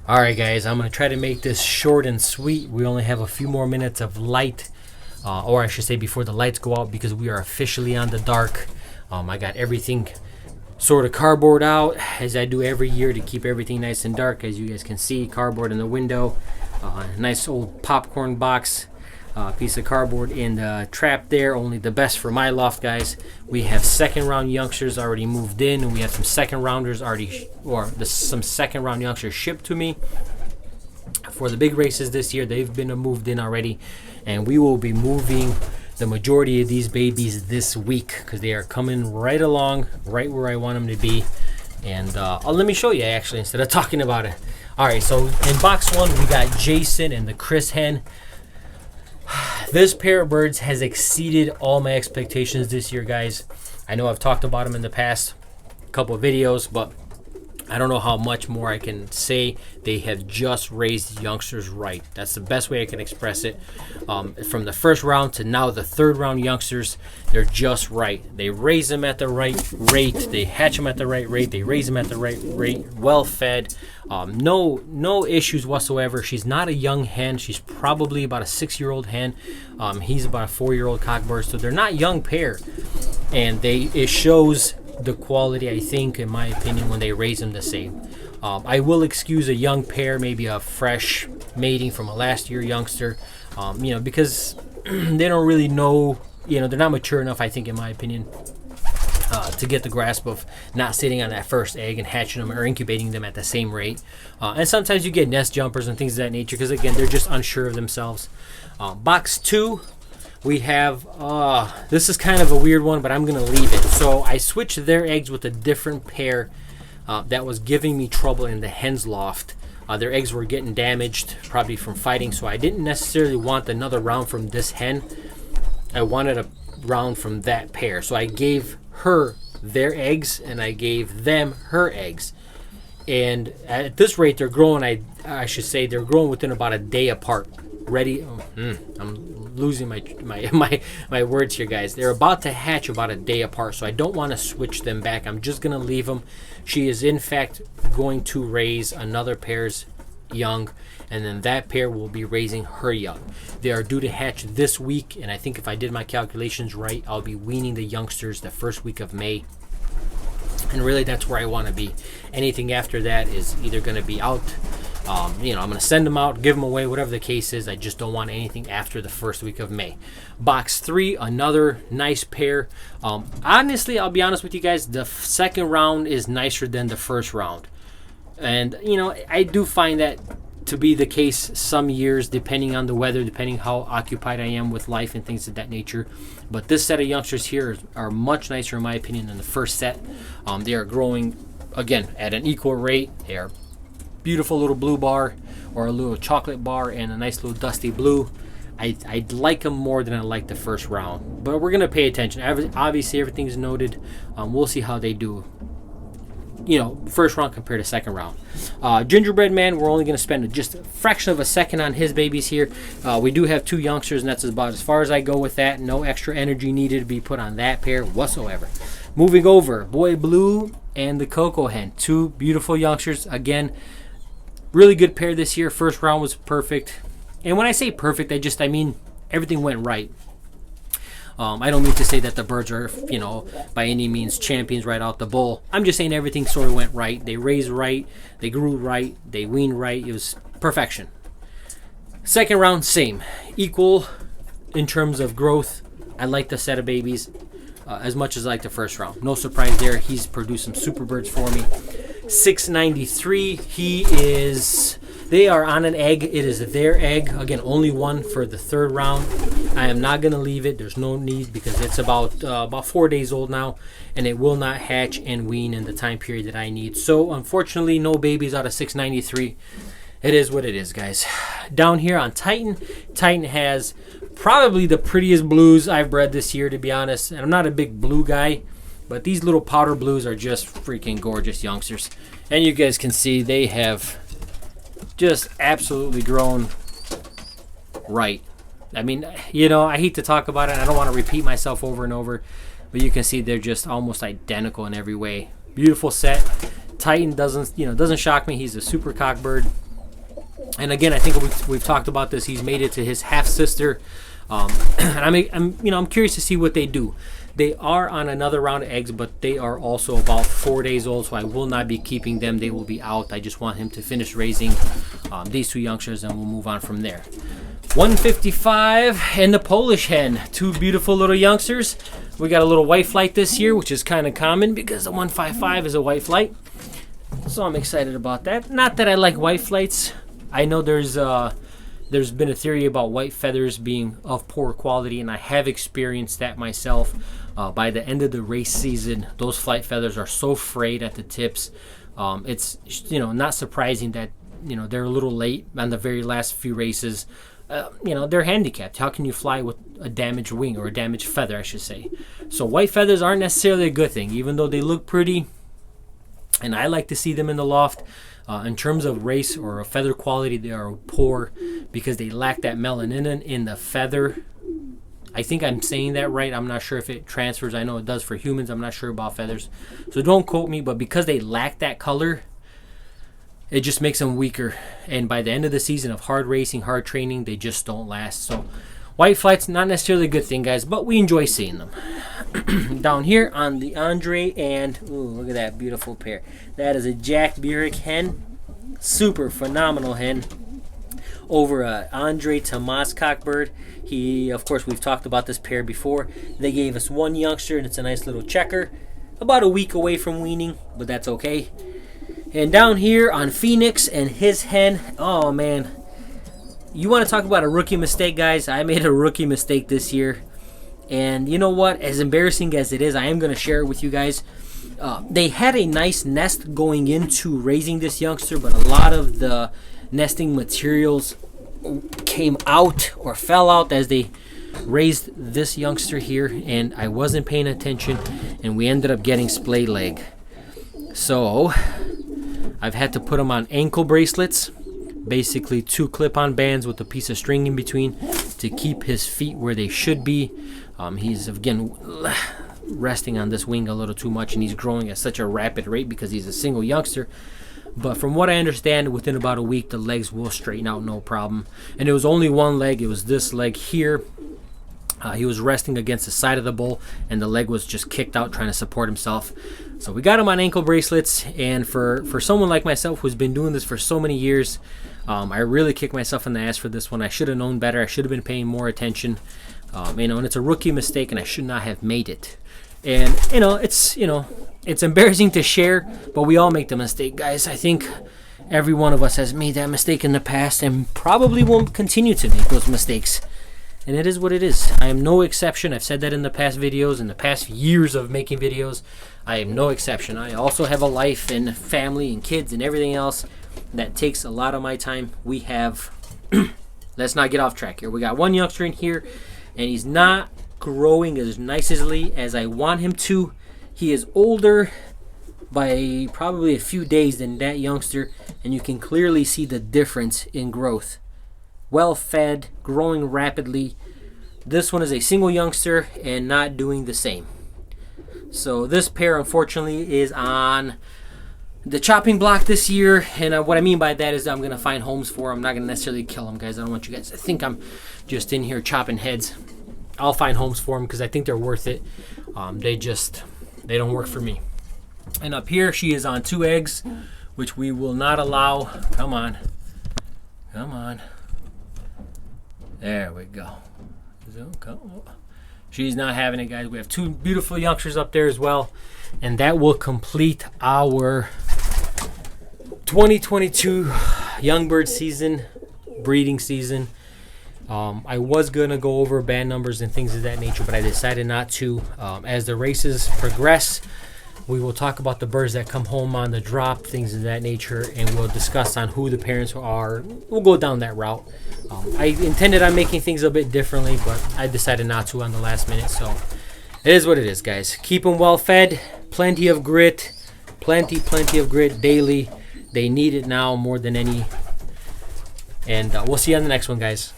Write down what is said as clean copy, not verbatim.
Alright guys, I'm going to try to make this short and sweet. We only have a few more minutes of light, or I should say before the lights go out, because we are officially on the dark. I got everything sort of cardboard out, as I do every year, to keep everything nice and dark. As you guys can see, cardboard in the window, nice old popcorn box, piece of cardboard in the trap there. Only the best for my loft, guys. We have second round youngsters already moved in, and we have some second rounders already, some second round youngsters shipped to me for the big races this year. They've been moved in already, and we will be moving the majority of these babies this week, because they are coming right along, right where I want them to be. And let me show you, actually, instead of talking about it. All right, so in box one, we got Jason and the Chris hen. This pair of birds has exceeded all my expectations this year, guys. I know I've talked about them in the past couple of videos, but I don't know how much more I can say. They have just raised youngsters right. That's the best way I can express it. From the first round to now the third round youngsters, they're just right. They raise them at the right rate. They hatch them at the right rate. They raise them at the right rate. Well fed. No issues whatsoever. She's not a young hen. She's probably about a 6-year-old hen. He's about a 4-year-old cockbird. So they're not young pair. And it shows the quality, I think, in my opinion, when they raise them the same. I will excuse a young pair, maybe a fresh mating from a last year youngster, because they don't really know, they're not mature enough, I think, in my opinion, to get the grasp of not sitting on that first egg and hatching them or incubating them at the same rate. And sometimes you get nest jumpers and things of that nature, because again, they're just unsure of themselves. Box two, we have, this is kind of a weird one, but I'm going to leave it. So I switched their eggs with a different pair that was giving me trouble in the hen's loft. Their eggs were getting damaged, probably from fighting, so I didn't necessarily want another round from this hen. I wanted a round from that pair. So I gave her their eggs, and I gave them her eggs. And at this rate, they're growing, I should say, they're growing within about a day apart. Ready? I'm losing my words here, guys. They're about to hatch about a day apart, so I don't want to switch them back. I'm just going to leave them. She is, in fact, going to raise another pair's young, and then that pair will be raising her young. They are due to hatch this week, and I think if I did my calculations right, I'll be weaning the youngsters the first week of May. And really, that's where I want to be. Anything after that is either going to be out. I'm going to send them out, give them away, whatever the case is. I just don't want anything after the first week of May. Box three, another nice pair. Honestly, I'll be honest with you guys, the second round is nicer than the first round. And, I do find that to be the case some years, depending on the weather, depending how occupied I am with life and things of that nature. But this set of youngsters here are much nicer, in my opinion, than the first set. They are growing, again, at an equal rate. They are beautiful little blue bar, or a little chocolate bar, and a nice little dusty blue. I like them more than I like the first round, but we're going to pay attention. Obviously, everything's noted. We'll see how they do, first round compared to second round. Gingerbread Man, we're only going to spend just a fraction of a second on his babies here. We do have two youngsters, and that's about as far as I go with that. No extra energy needed to be put on that pair whatsoever. Moving over, Boy Blue and the Cocoa Hen, two beautiful youngsters. Again, really good pair this year. First round was perfect. And when I say perfect, I mean everything went right. I don't mean to say that the birds are, by any means champions right out the bowl. I'm just saying everything sort of went right. They raised right. They grew right. They weaned right. It was perfection. Second round, same. Equal in terms of growth. I like the set of babies as much as I like the first round. No surprise there. He's produced some super birds for me. 693. They are on an egg. It is their egg. Again, only one for the third round. I am not going to leave it. There's no need, because it's about 4 days old now, and it will not hatch and wean in the time period that I need. So, unfortunately, no babies out of 693. It is what it is, guys. Down here on Titan, Titan has probably the prettiest blues I've bred this year, to be honest. And I'm not a big blue guy, but these little powder blues are just freaking gorgeous youngsters. And you guys can see they have just absolutely grown right. I mean, I hate to talk about it. I don't want to repeat myself over and over, but you can see they're just almost identical in every way. Beautiful set. Titan doesn't shock me. He's a super cock bird. And again, I think we've talked about this. He's made it to his half sister, and I'm curious to see what they do. They are on another round of eggs, but they are also about 4 days old, so I will not be keeping them. They will be out. I just want him to finish raising these 2 youngsters, and we'll move on from there. 155 and the Polish hen, 2 beautiful little youngsters. We got a little white flight this year, which is kind of common because the 155 is a white flight. So I'm excited about that. Not that I like white flights. I know there's been a theory about white feathers being of poor quality, and I have experienced that myself. By the end of the race season, those flight feathers are so frayed at the tips. It's not surprising that they're a little late on the very last few races. They're handicapped. How can you fly with a damaged wing, or a damaged feather, I should say? So white feathers aren't necessarily a good thing, even though they look pretty, and I like to see them in the loft. In terms of race or feather quality, they are poor because they lack that melanin in the feather. I think I'm saying that right. I'm not sure if it transfers. I know it does for humans. I'm not sure about feathers. So don't quote me, but because they lack that color, it just makes them weaker. And by the end of the season of hard racing, hard training, they just don't last. So white flight's not necessarily a good thing, guys, but we enjoy seeing them. Down here on the Andre, and look at that beautiful pair. That is a Jack Burek hen. Super phenomenal hen. Over Andre Tomas cockbird. He, of course, we've talked about this pair before. They gave us 1 youngster, and it's a nice little checker. About a week away from weaning, but that's okay. And down here on Phoenix and his hen, oh man. You want to talk about a rookie mistake, guys? I made a rookie mistake this year. And you know what? As embarrassing as it is, I am going to share it with you guys. They had a nice nest going into raising this youngster, but a lot of the nesting materials came out or fell out as they raised this youngster here, and I wasn't paying attention, and we ended up getting splay leg. So I've had to put him on ankle bracelets, basically 2 clip-on bands with a piece of string in between to keep his feet where they should be. He's again resting on this wing a little too much, and he's growing at such a rapid rate because he's a single youngster. But from what I understand, within about a week, the legs will straighten out no problem. And it was only 1 leg. It was this leg here. He was resting against the side of the bull, and the leg was just kicked out trying to support himself. So we got him on ankle bracelets, and for someone like myself who's been doing this for so many years, I really kicked myself in the ass for this one. I should have known better. I should have been paying more attention. And it's a rookie mistake, and I should not have made it. And it's embarrassing to share, but we all make the mistake, guys. I think every one of us has made that mistake in the past and probably won't continue to make those mistakes. And it is what it is. I am no exception. I've said that in the past videos, in the past years of making videos. I am no exception. I also have a life and family and kids and everything else that takes a lot of my time. We have, let's not get off track here. We got 1 youngster in here, and he's not growing as nicely as I want him to. He is older by probably a few days than that youngster, and you can clearly see the difference in growth. Well fed, growing rapidly. This one is a single youngster and not doing the same. So this pair, unfortunately, is on the chopping block this year, and what I mean by that is I'm going to find homes for them. I'm not going to necessarily kill them, guys. I don't want you guys to think I'm just in here chopping heads. I'll find homes for them because I think they're worth it. They don't work for me. And up here, she is on 2 eggs, which we will not allow. Come on. There we go. She's not having it, guys. We have 2 beautiful youngsters up there as well. And that will complete our 2022 young bird season, breeding season. I was going to go over band numbers and things of that nature, but I decided not to. As the races progress, we will talk about the birds that come home on the drop, things of that nature, and we'll discuss on who the parents are. We'll go down that route. I intended on making things a bit differently, but I decided not to on the last minute. So it is what it is, guys. Keep them well fed, plenty of grit, plenty of grit daily. They need it now more than any. And we'll see you on the next one, guys.